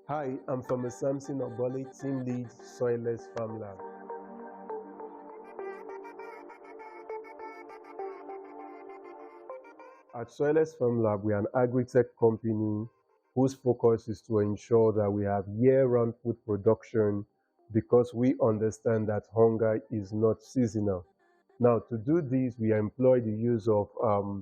Hi, I'm from Samson Obole, Team Lead, Soilless Farm Lab. At Soilless Farm Lab, we are an agri-tech company whose focus is to ensure that we have year-round food production because we understand that hunger is not seasonal. Now, to do this, we employ the use of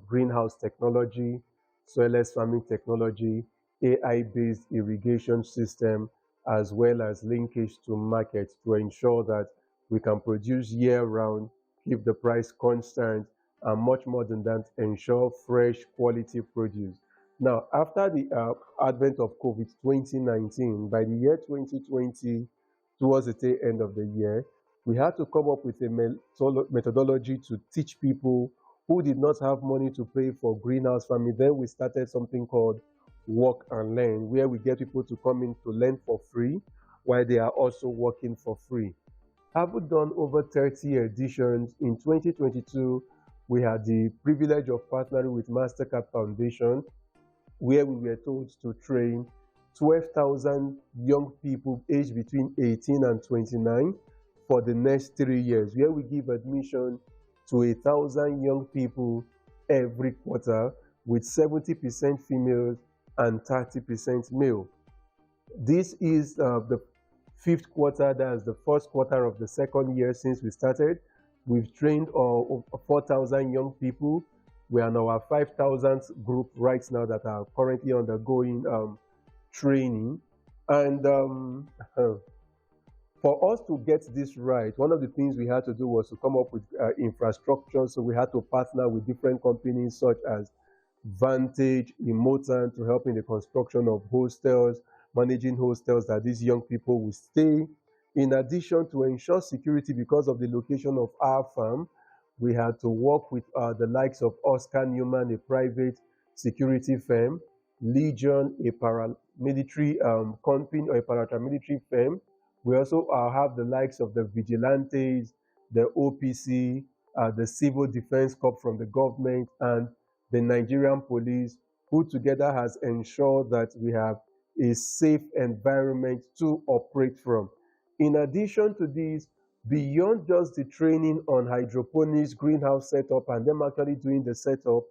greenhouse technology, soilless farming technology, AI-based irrigation system, as well as linkage to market to ensure that we can produce year-round, keep the price constant, and much more than that, ensure fresh quality produce. Now, after the advent of COVID 2019, by the year 2020, towards the tail end of the year, we had to come up with a methodology to teach people who did not have money to pay for greenhouse farming. Then we started something called Work and Learn, where we get people to come in to learn for free while they are also working for free. Having done over 30 editions, in 2022, we had the privilege of partnering with Mastercard Foundation, where we were told to train 12,000 young people aged between 18 and 29 for the next 3 years, where we give admission to 1,000 young people every quarter with 70% females and 30% male. This is the fifth quarter, that's the first quarter of the second year since we started. We've trained 4,000 young people. We are in our 5,000th group right now that are currently undergoing training. And for us to get this right, one of the things we had to do was to come up with infrastructure. So we had to partner with different companies such as Vantage, Emotan to help in the construction of hostels, managing hostels that these young people will stay. In addition, to ensure security because of the location of our farm, we had to work with the likes of Oscar Newman, a private security firm, Legion, a paramilitary company or a paramilitary firm. We also have the likes of the Vigilantes, the OPC, the Civil Defense Corps from the government, and the Nigerian police, who together has ensured that we have a safe environment to operate from. In addition to this, beyond just the training on hydroponics, greenhouse setup, and them actually doing the setup,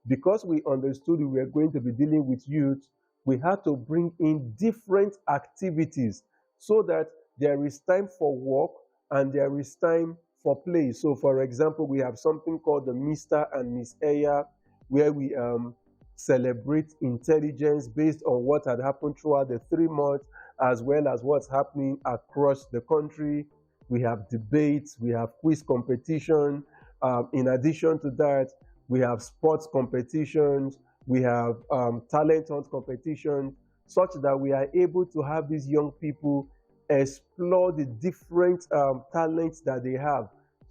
because we understood we were going to be dealing with youth, we had to bring in different activities so that there is time for work and there is time for play. So, for example, we have something called the Mr. and Miss Aya, where we celebrate intelligence based on what had happened throughout the 3 months, as well as what's happening across the country. We have debates, we have quiz competition. In addition to that, we have sports competitions, we have talent hunt competition, such that we are able to have these young people explore the different talents that they have,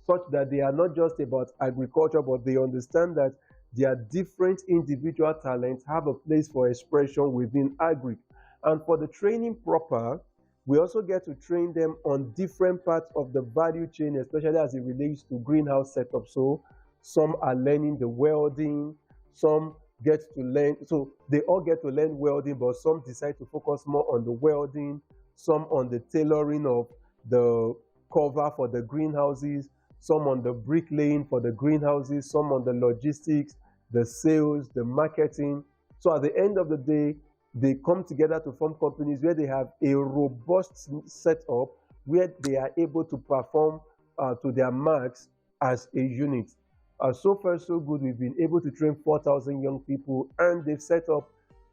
such that they are not just about agriculture, but they understand that their different individual talents have a place for expression within agri. And for the training proper, we also get to train them on different parts of the value chain, especially as it relates to greenhouse setup. So some are learning the welding, some get to learn, so they all get to learn welding, but some decide to focus more on the welding, some on the tailoring of the cover for the greenhouses, some on the bricklaying for the greenhouses, some on the logistics, the sales, the marketing. So at the end of the day, they come together to form companies where they have a robust setup where they are able to perform to their max as a unit. So far, so good. We've been able to train 4,000 young people and they've set up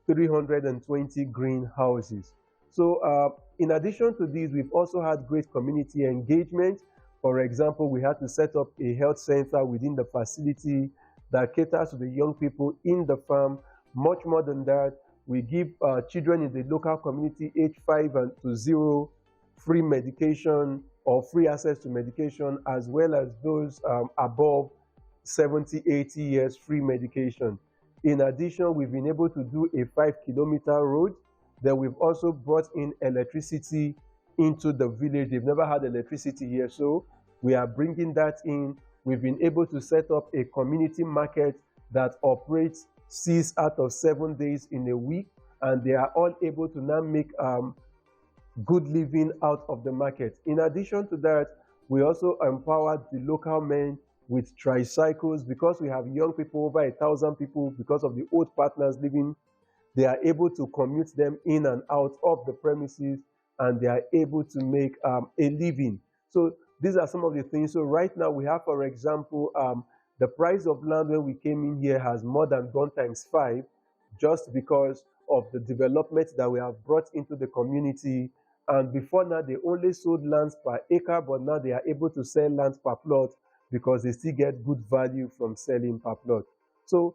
320 greenhouses. So in addition to these, we've also had great community engagement. For example, we had to set up a health center within the facility that caters to the young people in the farm. Much more than that, we give children in the local community age 5 and to 0 free medication or free access to medication, as well as those above 70, 80 years free medication. In addition, we've been able to do a 5-kilometer road. Then we've also brought in electricity into the village. They've never had electricity here, so we are bringing that in. We've been able to set up a community market that operates 6 out of 7 days in a week, and they are all able to now make good living out of the market. In addition to that, we also empowered the local men with tricycles because we have young people, over 1,000 people, because of the old partners living. They are able to commute them in and out of the premises, and they are able to make a living. So these are some of the things. So right now we have, for example, the price of land when we came in here has more than gone times 5, just because of the development that we have brought into the community. And before now, they only sold lands per acre, but now they are able to sell lands per plot because they still get good value from selling per plot. So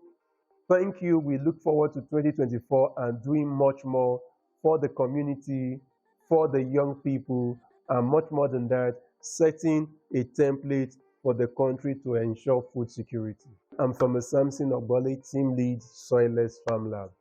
thank you. We look forward to 2024 and doing much more for the community, for the young people, and much more than that, setting a template for the country to ensure food security. I'm from Samson Obole, Team Lead, Soilless Farm Lab.